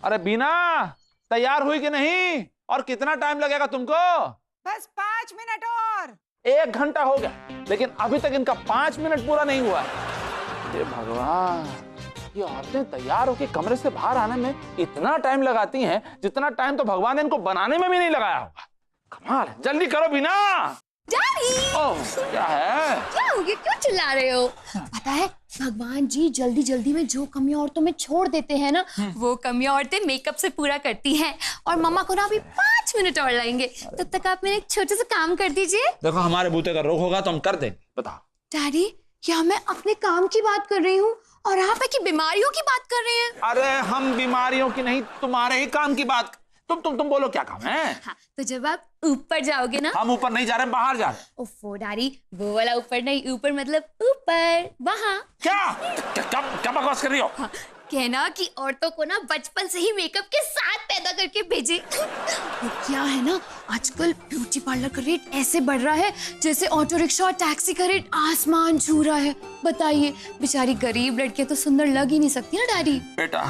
अरे बीना, तैयार हुई कि नहीं? और कितना टाइम लगेगा तुमको? बस 5 मिनट और। 1 घंटा हो गया, लेकिन अभी तक इनका 5 मिनट पूरा नहीं हुआ। ये भगवान, ये औरतें तैयार होकर कमरे से बाहर आने में इतना टाइम लगाती हैं जितना टाइम तो भगवान ने इनको बनाने में भी नहीं लगाया होगा। कमाल है, जल्दी करो बीना। डैडी! ओह, क्या है? क्या हो गया, क्यों चिल्ला रहे हो? पता है भगवान जी जल्दी जल्दी में जो कमियां औरतों में छोड़ देते हैं ना, वो कमियां औरतें मेकअप से पूरा करती हैं। और मम्मा को ना अभी 5 मिनट और लगेंगे, तब तक आप मेरे एक छोटे से काम कर दीजिए। देखो, हमारे बूते का रोग होगा तो हम कर देंगे। बताओ। डैडी, क्या मैं अपने काम की बात कर रही हूँ और आप है कि बीमारियों की बात कर रहे हैं? अरे हम बीमारियों की नहीं, तुम्हारे ही काम की बात। तुम बोलो क्या काम है? हाँ, तो जब आप ऊपर जाओगे ना। हम ऊपर नहीं जा रहे, बाहर जा रहे। ओफो डैडी, वो वाला ऊपर नहीं, ऊपर मतलब ऊपर, वहाँ। क्या बकवास कर रही हो? हाँ, कहना कि औरतों को ना बचपन से ही मेकअप के साथ पैदा करके भेजे। वो क्या है ना, आजकल ब्यूटी पार्लर का रेट ऐसे बढ़ रहा है जैसे ऑटो रिक्शा और टैक्सी का रेट आसमान छू रहा है। बताइए, बेचारी गरीब लड़कियां तो सुंदर लग ही नहीं सकती ना डैडी। बेटा,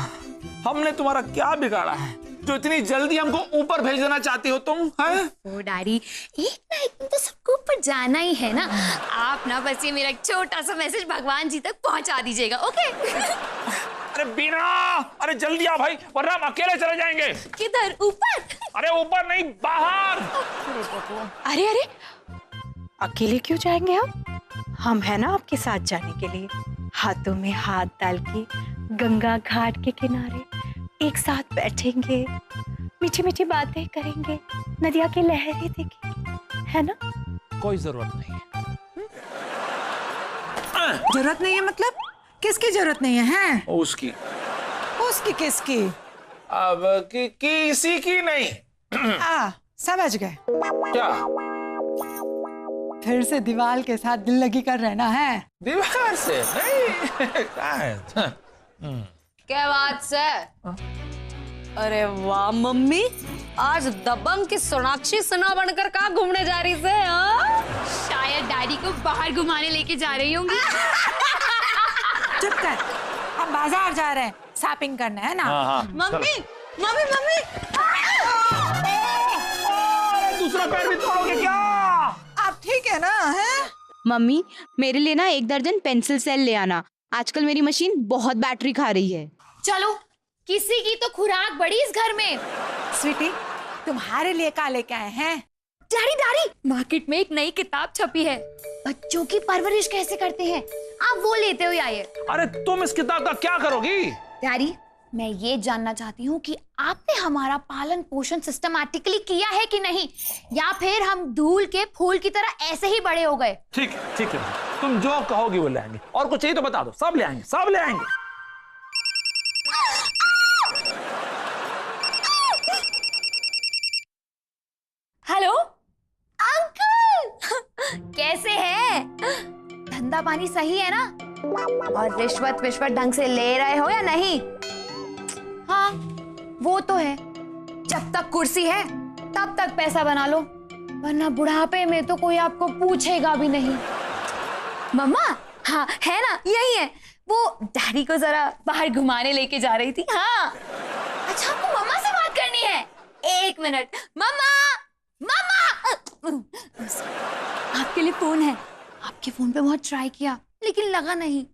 हमने तुम्हारा क्या बिगाड़ा है जो इतनी जल्दी हमको ऊपर भेज देना चाहती हो तुम? हैं? ओ डैडी, एक ना एक दिन तो सबको ऊपर जाना ही है ना। आप ना बस ये मेरा एक छोटा सा मैसेज भगवान जी तक पहुंचा दीजिएगा, ओके? अरे बीना, अरे जल्दी आ भाई, वरना हम अकेले चले जाएंगे। किधर? ऊपर? अरे ऊपर नहीं, बाहर। अरे अरे, अकेले क्यों जाएंगे हम है ना आपके साथ जाने के लिए। हाथों में हाथ डाल के गंगा घाट के किनारे एक साथ बैठेंगे, मीठी मीठी बातें करेंगे, नदिया की लहरें देखेंगे, है ना? कोई जरूरत नहीं है। जरूरत नहीं है मतलब? किसकी जरूरत नहीं है? उसकी किसकी? अब किसी की नहीं। समझ गए। क्या? फिर से दीवार के साथ दिल लगी कर रहना है? दीवार से नहीं। क्या बात से? अरे वाह मम्मी, आज दबंग की सोनाक्षी सिन्हा बनकर कहाँ घूमने जा रही से? शायद डैडी को बाहर घुमाने लेके जा रही होंगी। चुप कर, हम बाजार जा रहे हैं, शॉपिंग करना है ना? हाँ, मम्मी मम्मी मम्मी, दूसरा पैर भी तोड़ोगे क्या? आप ठीक है ना? है मम्मी, मेरे लिए ना 1 दर्जन पेंसिल सेल ले आना। आजकल मेरी मशीन बहुत बैटरी खा रही है। चलो, किसी की तो खुराक बढ़ी इस घर में। स्वीटी, तुम्हारे लिए क्या लेके आए हैं? डैडी डैडी, मार्केट में एक नई किताब छपी है, बच्चों की परवरिश कैसे करते हैं। आप वो लेते हुए आइए। अरे तुम इस किताब का क्या करोगी? डैडी, मैं ये जानना चाहती हूँ कि आपने हमारा पालन पोषण सिस्टमैटिकली किया है कि नहीं, या फिर हम धूल के फूल की तरह ऐसे ही बड़े हो गए। ठीक है, तुम जो कहोगी वो ले आएंगे। और कुछ चाहिए तो बता दो, सब ले आएंगे, सब ले आएंगे। हेलो अंकल, कैसे हैं? धंधा पानी सही है ना? और रिश्वत ढंग से ले रहे हो या नहीं? हाँ, वो तो है। जब तक कुर्सी है तब तक पैसा बना लो, वरना बुढ़ापे में तो कोई आपको पूछेगा भी नहीं। मम्मा, हाँ है ना, यही है। वो डैडी को जरा बाहर घुमाने लेके जा रही थी। हाँ, अच्छा आपको मम्मा से बात करनी है? 1 मिनट। मम्मा, आपके लिए फोन है। आपके फोन पे बहुत ट्राई किया लेकिन लगा नहीं।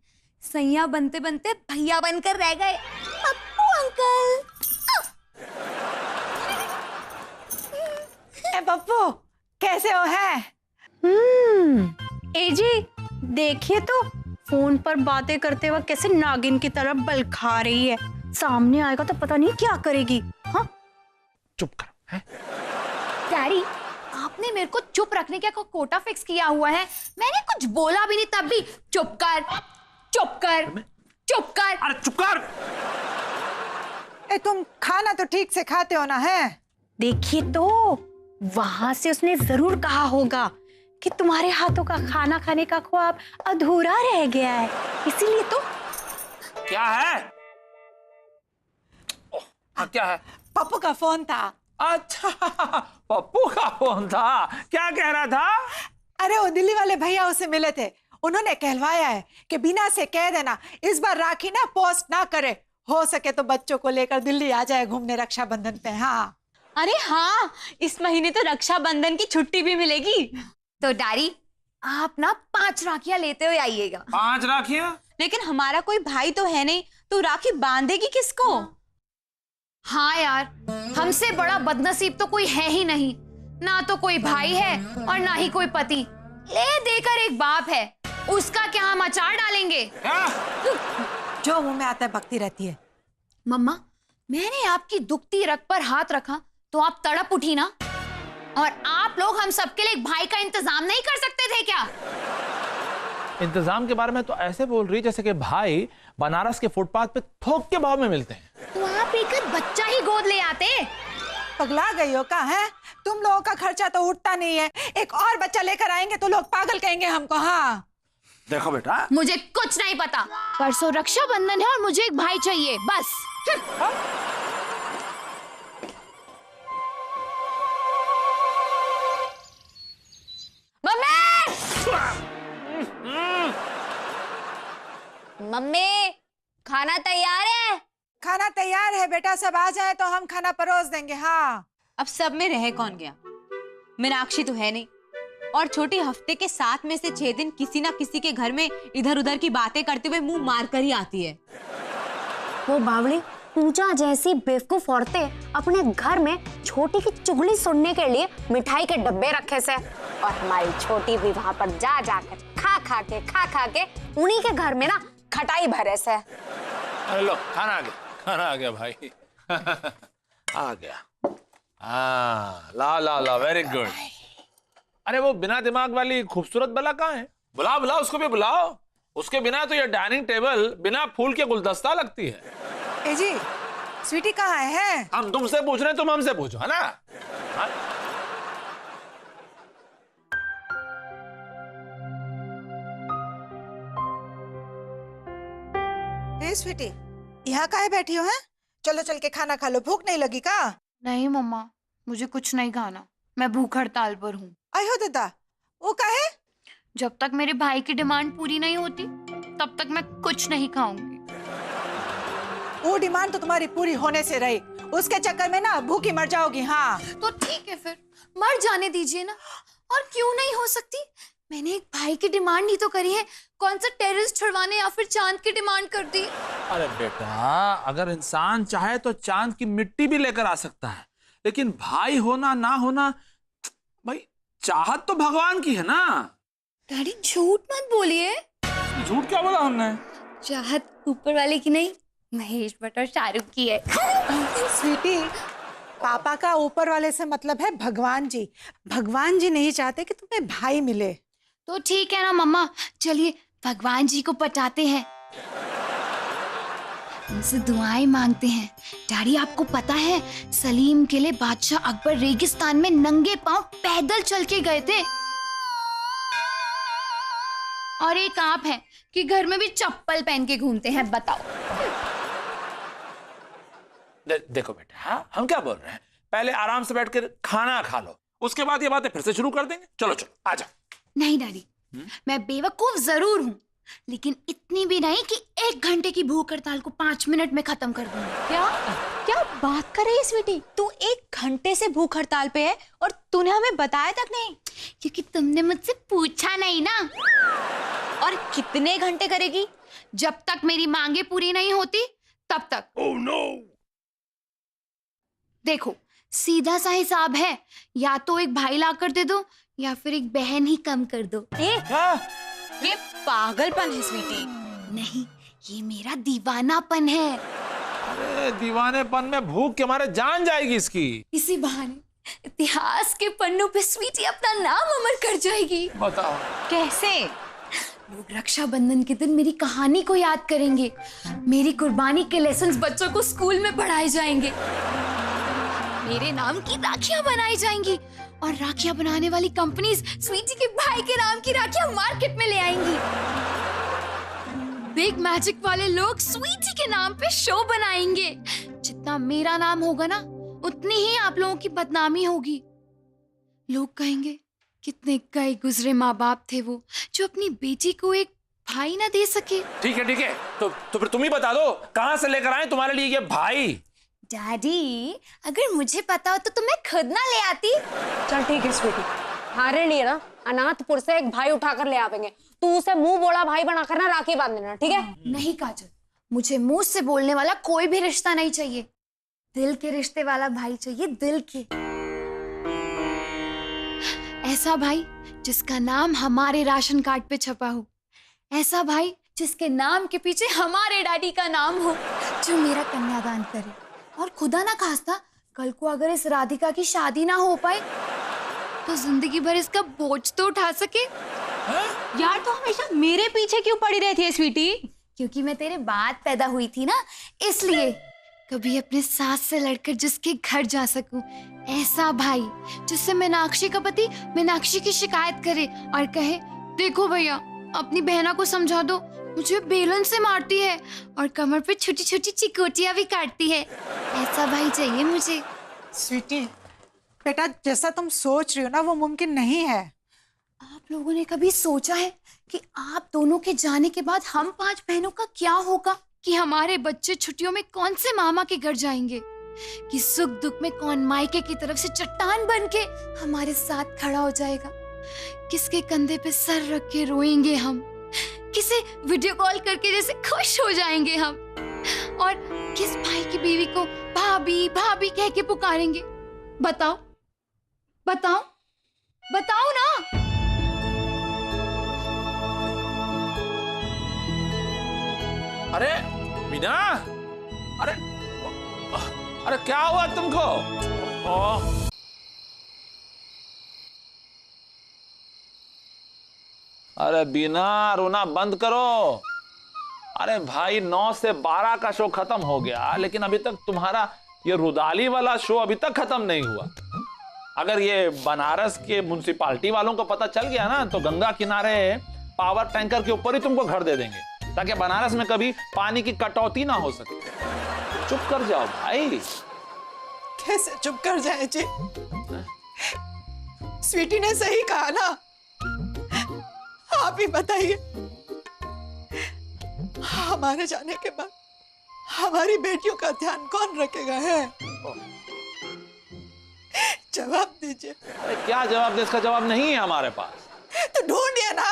सैया बनते बनते भैया बनकर रह गए। पप्पू अंकल। ए पप्पू, कैसे हो? है ए जी, देखिए तो फोन पर बातें करते वक्त कैसे नागिन की तरह बल खा रही है। सामने आएगा तो पता नहीं क्या करेगी। हाँ, चुप कर। है? डैडी, आपने मेरे को चुप रखने का कोटा फिक्स किया हुआ है। मैंने कुछ बोला भी नहीं तब भी चुप कर, चुप कर, चुप कर। अरे चुप कर। ए, तुम खाना तो ठीक से खाते हो ना? है, देखिए तो वहां से उसने जरूर कहा होगा कि तुम्हारे हाथों का खाना खाने का ख्वाब अधूरा रह गया है, इसीलिए तो। क्या है? क्या है? पप्पू का फोन था। अच्छा, पप्पू का फोन था। क्या कह रहा था? अरे वो दिल्ली वाले भैया उसे मिले थे, उन्होंने कहलवाया है कि बिना से कह देना इस बार राखी ना पोस्ट ना करे, हो सके तो बच्चों को लेकर दिल्ली आ जाए घूमने रक्षाबंधन पे। हाँ अरे हाँ, इस महीने तो रक्षाबंधन की छुट्टी भी मिलेगी। तो डैडी आप ना 5 राखियां लेते हुए आइएगा। 5 राखियां? लेकिन हमारा कोई भाई तो है नहीं, तो राखी बांधेगी किसको? हाँ यार, हमसे बड़ा बदनसीब तो कोई है ही नहीं। ना तो कोई भाई है और ना ही कोई पति। ले देकर एक बाप है, उसका क्या हम अचार डालेंगे? जो मुंह में आता है बकती रहती है। मम्मा, मैंने आपकी दुखती रग पर हाथ रखा तो आप तड़प उठी ना। और आप लोग हम सबके लिए एक भाई का इंतजाम नहीं कर सकते थे क्या? इंतजाम के बारे में तो ऐसे बोल रही जैसे कि भाई बनारस के फुटपाथ पे थोक के भाव में मिलते हैं। तो आप एक बच्चा ही गोद ले आते। पगला गई हो का है? तुम लोगों का खर्चा तो उठता नहीं है, एक और बच्चा लेकर आएंगे तो लोग पागल कहेंगे हमको। हाँ देखो बेटा, मुझे कुछ नहीं पता। परसों रक्षाबंधन है और मुझे एक भाई चाहिए, बस। मम्मी खाना तैयार है? खाना तैयार है बेटा, सब आ जाए तो हम खाना परोस देंगे। हाँ अब सब में रह कौन गया? मीनाक्षी तो है नहीं, और छोटी हफ्ते के 7 में से 6 दिन किसी ना किसी के घर में इधर उधर की बातें करते हुए मुंह मार कर ही आती है। वो बावली पूजा जैसी बेवकूफ औरतें अपने घर में छोटी की चुगली सुनने के लिए मिठाई के डब्बे रखे से, और हमारी छोटी भी वहां पर जा जाकर खा खा के उन्हीं के घर में ना खटाई भरे से। अरे लो, खाना आ गया भाई। आ गया। हाँ, ला वेरी गुड। अरे वो बिना दिमाग वाली खूबसूरत बला कहाँ है? बुलाओ उसको भी बुलाओ। उसके बिना तो ये डाइनिंग टेबल बिना फूल के गुलदस्ता लगती है। ए जी, स्वीटी कहाँ है? हम तुमसे पूछ रहे हैं, तुम हमसे पूछो, है ना? हाँ? ए स्वीटी, यहाँ काहे बैठी हो? है चलो चल के खाना खा लो, भूख नहीं लगी का? नहीं मम्मा, मुझे कुछ नहीं खाना, मैं भूख हड़ताल पर हूँ। आयो दादा, वो काहे? जब तक मेरे भाई की डिमांड पूरी नहीं होती तब तक मैं कुछ नहीं खाऊंगी। वो डिमांड तो तुम्हारी पूरी होने से रही, उसके चक्कर में ना भूखी मर जाओगी। हाँ तो ठीक है, फिर मर जाने दीजिए ना। और क्यों नहीं हो सकती? मैंने एक भाई की डिमांड ही तो करी है, कौन सा टेररिस्ट छुड़वाने या फिर चांद की डिमांड कर दी? अरे बेटा, अगर इंसान चाहे तो चांद की मिट्टी भी लेकर आ सकता है, लेकिन भाई होना ना होना, भाई चाहत तो भगवान की है ना। डैडी झूठ मत बोलिए। झूठ क्या बोला हमने? चाहत ऊपर वाले की नहीं, महेश भट्ट और शाहरुख की है। स्वीटी, पापा का ऊपर वाले से मतलब है भगवान जी। भगवान जी नहीं चाहते कि तुम्हें भाई मिले। तो ठीक है ना मम्मा, चलिए भगवान जी को पटाते हैं, उनसे दुआएं मांगते हैं। डैडी आपको पता है, सलीम के लिए बादशाह अकबर रेगिस्तान में नंगे पांव पैदल चल के गए थे, और एक आप हैं कि घर में भी चप्पल पहन के घूमते हैं। बताओ। देखो बेटा, हाँ, हम क्या बोल रहे हैं, पहले आराम से बैठकर खाना खा लो, उसके बाद ये बातें फिर से शुरू कर देंगे। चलो आजा। नहीं डैडी, मैं बेवकूफ जरूर हूँ, लेकिन इतनी भी नहीं कि 1 घंटे की भूख हड़ताल को 5 मिनट में खत्म कर दूंगी। क्या बात कर रही है स्वीटी? तू 1 घंटे से भूख हड़ताल पे है और तूने हमें बताया तक नहीं? क्योंकि तुमने मुझसे पूछा नहीं ना। और कितने घंटे करेगी? जब तक मेरी मांगे पूरी नहीं होती तब तक। Oh no. देखो, सीधा सा हिसाब है, या तो एक भाई ला कर दे दो या फिर एक बहन ही कम कर दो। ये पागलपन है स्वीटी। नहीं, ये मेरा दीवानापन है। अरे दीवानेपन में भूख के मारे जान जाएगी इसकी। इसी बहाने इतिहास के पन्नों पे स्वीटी अपना नाम अमर कर जाएगी। बताओ कैसे? लोग रक्षाबंधन के दिन मेरी कहानी को याद करेंगे, मेरी कुर्बानी के लेसन्स बच्चों को स्कूल में पढ़ाए जाएंगे, मेरे नाम की राखियां बनाई जाएंगी, और राखियां बनाने वाली कंपनीज स्वीटी के भाई के नाम की राखियां मार्केट में ले आएंगी। बिग मैजिक वाले लोग स्वीटी के नाम पे शो बनाएंगे। जितना मेरा नाम होगा ना, उतनी ही आप लोगों की बदनामी होगी। लोग कहेंगे कितने गए गुजरे माँ बाप थे वो, जो अपनी बेटी को एक भाई ना दे सके? ठीक है, तो फिर तुम ही बता दो कहां से लेकर आए तुम्हारे लिए ये भाई। डैडी, अगर मुझे पता हो तो मैं खुद ना ले आती। चल ठीक है स्वीटी, हमारे लिए ना अनाथपुर से एक भाई उठाकर ले आवेंगे, तू उसे मुंह बोला भाई बनाकर ना राखी बांध देना, ठीक है? नहीं काजल, मुझे मुंह से बोलने वाला कोई भी रिश्ता नहीं चाहिए, दिल के रिश्ते वाला भाई चाहिए, दिल के। ऐसा भाई जिसका नाम हमारे राशन कार्ड पे छपा हो, ऐसा भाई जिसके नाम के पीछे हमारे डैडी का नाम हो, जो मेरा कन्यादान करे, और खुदा ना खास्ता कल को अगर इस राधिका की शादी ना हो पाए तो जिंदगी भर इसका बोझ तो उठा सके। यार तो हमेशा मेरे पीछे क्यों पड़ी रहती है स्वीटी? क्योंकि मैं तेरे बाद पैदा हुई थी ना, इसलिए। कभी अपने सास से लड़कर जिसके घर जा सकूं, ऐसा भाई जिससे मीनाक्षी का पति मीनाक्षी की शिकायत करे और कहे, देखो भैया अपनी बहना को समझा दो, मुझे बेलन से मारती है और कमर पे छोटी छोटी चिकोटियां भी काटती है। ऐसा भाई चाहिए मुझे। स्वीटी बेटा, जैसा तुम सोच रही हो ना वो मुमकिन नहीं है। आप लोगों ने कभी सोचा है कि आप दोनों के जाने के बाद हम 5 बहनों का क्या होगा? कि हमारे बच्चे छुट्टियों में कौन से मामा के घर जाएंगे? कि सुख दुख में कौन मायके की तरफ से चट्टान बन के हमारे साथ खड़ा हो जाएगा? किसके कंधे पे सर रख के रोएंगे हम? किसे वीडियो कॉल करके जैसे खुश हो जाएंगे हम? और किस भाई की बीवी को भाभी भाभी कह के पुकारेंगे? बताओ बताओ बताओ ना। अरे मीना, अरे अरे क्या हुआ तुमको? अरे बीना, रोना बंद करो। अरे भाई 9 से 12 का शो खत्म हो गया, लेकिन अभी तक तुम्हारा ये रुदाली वाला शो अभी तक खत्म नहीं हुआ। अगर ये बनारस के म्युनिसिपालिटी वालों को पता चल गया ना, तो गंगा किनारे पावर टैंकर के ऊपर ही तुमको घर दे देंगे, ताकि बनारस में कभी पानी की कटौती ना हो सके। चुप कर जाओ भाई। कैसे चुप कर जाए जी? स्वीटी ने सही कहा ना, आप ही बताइए, हमारे जाने के बाद हमारी बेटियों का ध्यान कौन रखेगा है? जवाब दीजिए। अरे क्या जवाब दे? इसका जवाब नहीं है हमारे पास। तो ढूंढिए ना।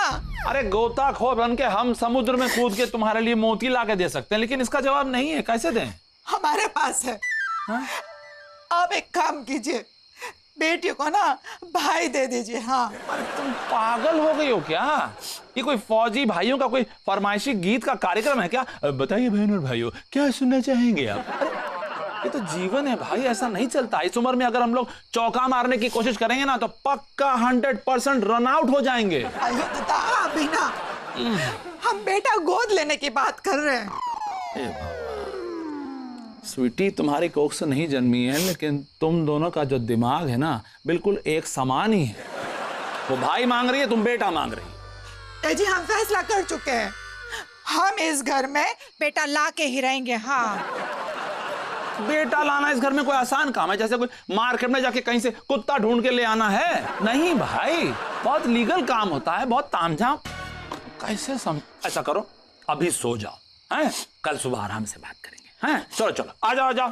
अरे गोताखोर बन के हम समुद्र में कूद के तुम्हारे लिए मोती ला के दे सकते हैं, लेकिन इसका जवाब नहीं है। कैसे दें? हमारे पास है। हाँ? आप एक काम कीजिए, बेटियों को ना भाई दे दीजिए। हाँ, अरे तुम पागल हो गई हो क्या? ये कोई फौजी भाइयों का कोई फरमाइशी गीत का कार्यक्रम है क्या? बताइए बहन और भाइयों, क्या सुनना चाहेंगे आप? अरे ये तो जीवन है भाई, ऐसा नहीं चलता। इस उम्र में अगर हम लोग चौका मारने की कोशिश करेंगे ना, तो पक्का 100% रन आउट हो जाएंगे। अभी ना हम बेटा गोद लेने की बात कर रहे हैं। स्वीटी तुम्हारी कोख से नहीं जन्मी है, लेकिन तुम दोनों का जो दिमाग है ना, बिल्कुल एक समान ही है। वो भाई मांग रही है, तुम बेटा मांग रही है। जी हम फैसला कर चुके हैं, हम इस घर में बेटा ला के ही रहेंगे। हाँ, बेटा लाना इस घर में कोई आसान काम है? जैसे कोई मार्केट में जाके कहीं से कुत्ता ढूंढ के ले आना है? नहीं भाई, बहुत लीगल काम होता है, बहुत तामझाम। कैसे ऐसा करो, अभी सो जाओ, हैं? कल सुबह आराम से बात करेंगे। हैं? चलो चलो, आ जाओ आ जाओ।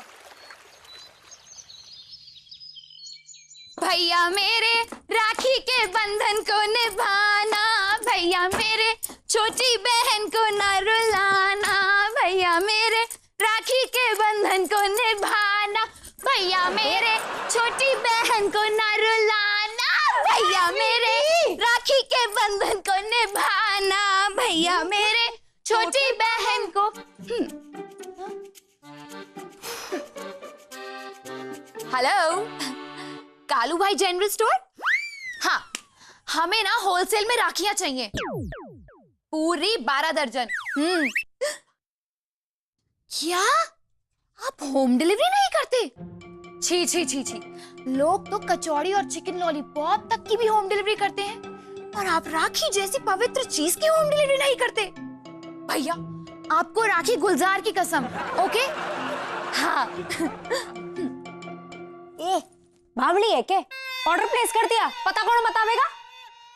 भैया मेरे राखी के बंधन को निभाना, भैया मेरे छोटी बहन को न रुलाना, भैया मेरे राखी के बंधन को निभाना, भैया मेरे छोटी बहन को न रुलाना, भैया मेरे राखी के बंधन को निभाना, भैया मेरे छोटी बहन को। हेलो, कालू भाई जनरल स्टोर? हाँ, हमें ना होलसेल में राखियां चाहिए, पूरी 12 दर्जन। क्या आप होम डिलीवरी नहीं करते? छी छी छी छी, लोग तो कचौड़ी और चिकन लॉलीपॉप तक की भी होम डिलीवरी करते हैं, और आप राखी जैसी पवित्र चीज की होम डिलीवरी नहीं करते। भैया आपको राखी गुलजार की कसम। ओके? हाँ। ए, बावली है के? ऑर्डर प्लेस कर दिया, पता कौन बतावेगा?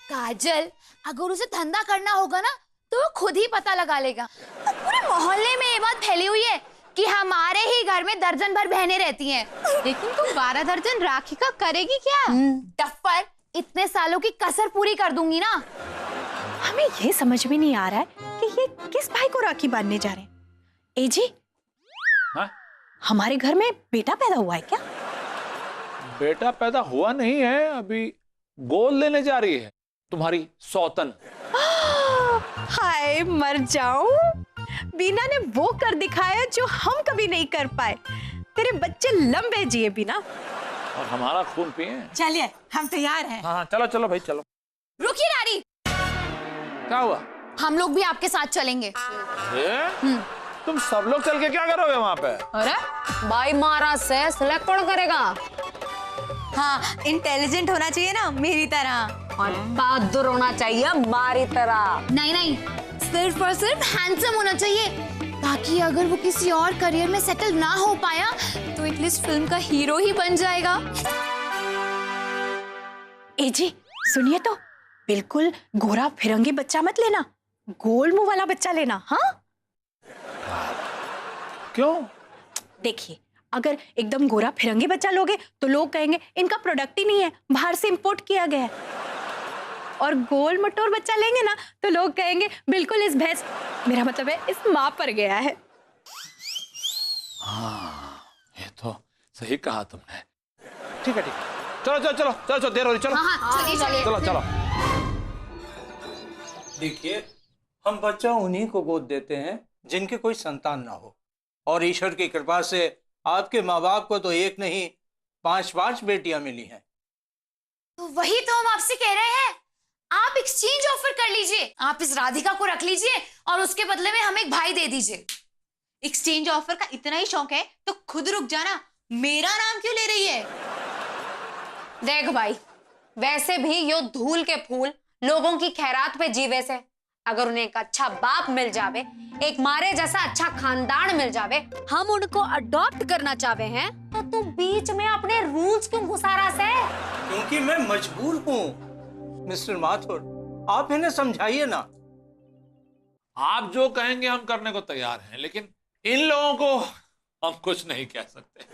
काजल, अगर उसे धंधा करना होगा ना, तो वो खुद ही पता लगा लेगा। और पूरे मोहल्ले में ये बात फैली हुई है कि हमारे ही घर में दर्जन भर बहनें रहती हैं। लेकिन तुम 12 दर्जन राखी का करेगी क्या? डफर, इतने सालों की कसर पूरी कर दूंगी ना। हमें ये समझ में नहीं आ रहा है कि ये किस भाई को राखी बांधने जा रहे हैं। ए जी, हाँ? हमारे घर में बेटा पैदा हुआ है क्या? बेटा पैदा हुआ नहीं है, अभी गोद लेने जा रही है तुम्हारी सौतन। हाय मर जाऊं, बीना ने वो कर दिखाया जो हम कभी नहीं कर पाए। तेरे बच्चे लंबे जिए बीना। और हमारा खून पिए। चलिए हम तैयार हैं। हाँ चलो चलो भाई चलो। रुकिए नारी, क्या हुआ? हम लोग भी आपके साथ चलेंगे। तुम सब लोग चल के क्या करोगे वहाँ पे? अरे भाई महाराज से सिलेक्ट कौन करेगा? हाँ, इंटेलिजेंट होना चाहिए ना मेरी तरह। और बहादुर होना चाहिए हमारी तरह। नहीं नहीं, सिर्फ और सिर्फ हैंडसम होना चाहिए, ताकि अगर वो किसी और करियर में सेटल ना हो पाया तो एटलीस्ट फिल्म का हीरो ही बन जाएगा। ए जी सुनिए तो, बिल्कुल गोरा फिरंगी बच्चा मत लेना, गोल मुंह वाला बच्चा लेना। हाँ क्यों? देखिए, अगर एकदम गोरा फिरंगी बच्चा लोगे तो लोग कहेंगे इनका प्रोडक्ट ही नहीं है, बाहर से इंपोर्ट किया गया है। और गोल मटोर बच्चा लेंगे ना तो लोग कहेंगे बिल्कुल इस भैंस, मेरा मतलब है इस माँ पर गया है। हाँ ये तो सही कहा तुमने। ठीक है ठीक है, चलो चलो चलो चलो चलो, देर हो रही, चलो। हाँ चलिए चलिए। चलो चलो। देखिए, हम बच्चा उन्हीं को गोद देते हैं जिनके कोई संतान ना हो, और ईश्वर की कृपा से आपके माँ बाप को तो एक नहीं 5 बेटियां मिली हैं। तो वही तो हम आपसे कह रहे हैं, आप एक्सचेंज ऑफर कर लीजिए, आप इस राधिका को रख लीजिए और उसके बदले में हमें एक भाई दे दीजिए। एक्सचेंज ऑफर का इतना ही शौक है तो खुद रुक जाना, मेरा नाम क्यों ले रही है? देख भाई, वैसे भी यो धूल के फूल लोगों की खैरात पे जीवे से, अगर उन्हें एक अच्छा बाप मिल जावे, एक मारे जैसा अच्छा खानदान मिल जावे, हम उनको अडॉप्ट करना चाहते हैं, तो तू बीच में अपने रूल्स क्यों घुसा रहा से? क्योंकि मैं मजबूर हूँ। मिस्टर माथुर, आप इन्हें समझाइए ना। आप जो कहेंगे हम करने को तैयार हैं, लेकिन इन लोगों को हम कुछ नहीं कह सकते।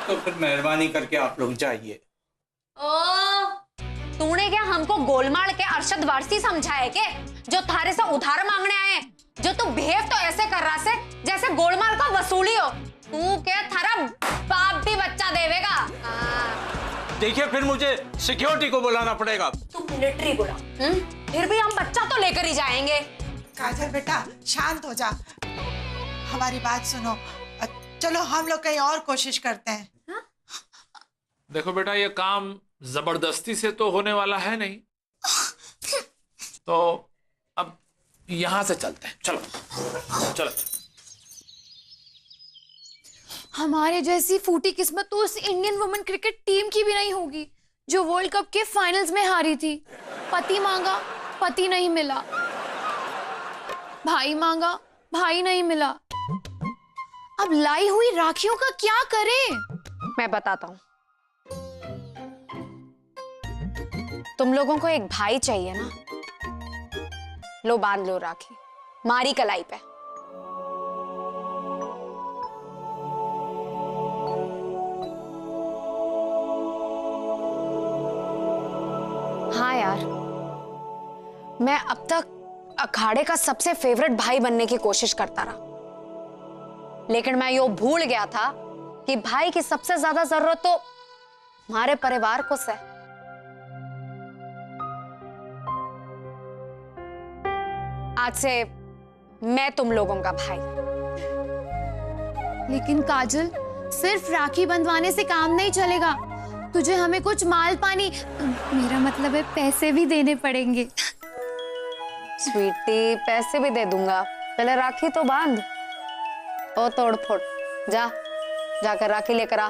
तो फिर मेहरबानी करके आप लोग जाइए। ओ, तूने क्या हमको गोलमाल के अरशद वारसी समझा है के, जो थारे से उधार मांगने आए? जो तू बिहेव तो ऐसे कर रहा से जैसे गोलमाल का वसूली हो। तू क्या थारा बाप भी बच्चा देवेगा? देखिए, फिर मुझे सिक्योरिटी को बुलाना पड़ेगा। तू मिलिट्री बुला। फिर भी हम बच्चा तो लेकर ही जाएंगे। काजल बेटा शांत हो जा, हमारी बात सुनो। चलो हम लोग कहीं और कोशिश करते हैं। देखो बेटा, ये काम जबरदस्ती से तो होने वाला है नहीं, तो अब यहां से चलते हैं। चलो चलो। हमारे जैसी फूटी किस्मत तो उस इंडियन वुमेन क्रिकेट टीम की भी नहीं होगी जो वर्ल्ड कप के फाइनल्स में हारी थी। पति मांगा, पति नहीं मिला, भाई मांगा, भाई नहीं मिला। अब लाई हुई राखियों का क्या करें? मैं बताता हूँ। तुम लोगों को एक भाई चाहिए ना, लो बांध लो राखी मारी कलाई पे। हाँ यार, मैं अब तक अखाड़े का सबसे फेवरेट भाई बनने की कोशिश करता रहा, लेकिन मैं यो भूल गया था कि भाई की सबसे ज्यादा जरूरत तो हमारे परिवार को से। आज से मैं तुम लोगों का भाई। लेकिन काजल, सिर्फ राखी बंधवाने से काम नहीं चलेगा, तुझे हमें कुछ माल पानी, मेरा मतलब है पैसे भी देने पड़ेंगे। स्वीटी, पैसे भी दे दूंगा, पहले राखी तो बांध। ओ तोड़ फोड़, जाकर राखी लेकर आ।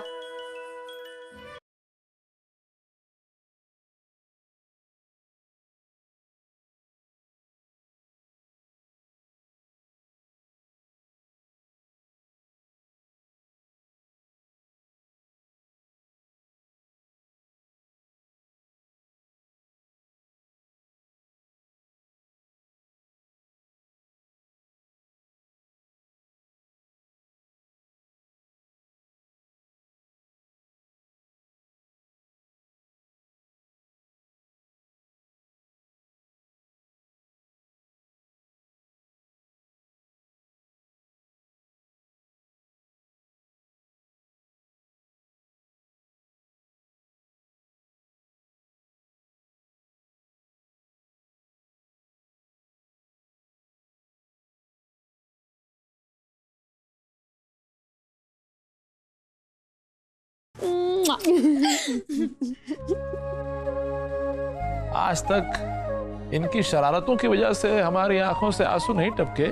आज तक इनकी शरारतों की वजह से हमारी आंखों से आंसू नहीं टपके,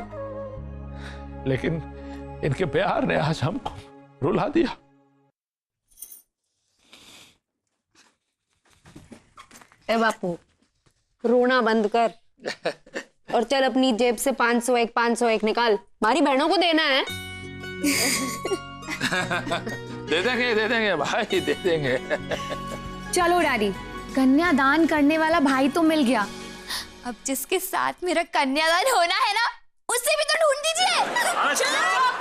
लेकिन इनके प्यार ने आज हमको रुला दिया। ए बापू, रोना बंद कर और चल अपनी जेब से 501 निकाल, हमारी बहनों को देना है। दे देंगे भाई, दे देंगे। चलो डैडी, कन्यादान करने वाला भाई तो मिल गया, अब जिसके साथ मेरा कन्यादान होना है ना, उससे भी तो ढूंढ दीजिए। चलो।